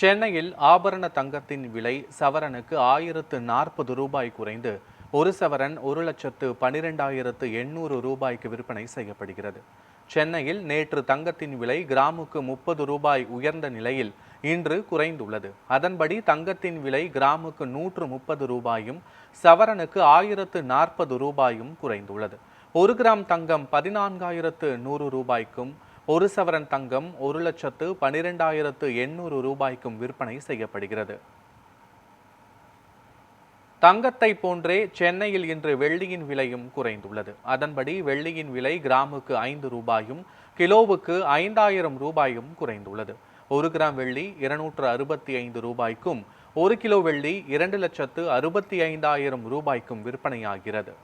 சென்னையில் ஆபரண தங்கத்தின் விலை சவரனுக்கு 1040 ரூபாய் குறைந்து ஒரு சவரன் 1,12,800 ரூபாய்க்கு விற்பனை செய்யப்படுகிறது. சென்னையில் நேற்று தங்கத்தின் விலை கிராமுக்கு 30 ரூபாய் உயர்ந்த நிலையில் இன்று குறைந்துள்ளது. அதன்படி தங்கத்தின் விலை கிராமுக்கு 130 ரூபாயும் சவரனுக்கு 1040 ரூபாயும் குறைந்துள்ளது. 1 கிராம் தங்கம் 14,100 ரூபாய்க்கும் ஒரு சவரன் தங்கம் 1,12,800 ரூபாய்க்கும் விற்பனை செய்யப்படுகிறது. தங்கத்தை போன்றே சென்னையில் இன்று வெள்ளியின் விலையும் குறைந்துள்ளது. அதன்படி வெள்ளியின் விலை கிராமுக்கு 5 ரூபாயும் கிலோவுக்கு 5,000 ரூபாயும் குறைந்துள்ளது. 1 கிராம் வெள்ளி 265 ரூபாய்க்கும் 1 கிலோ வெள்ளி 2,65,000 ரூபாய்க்கும் விற்பனையாகிறது.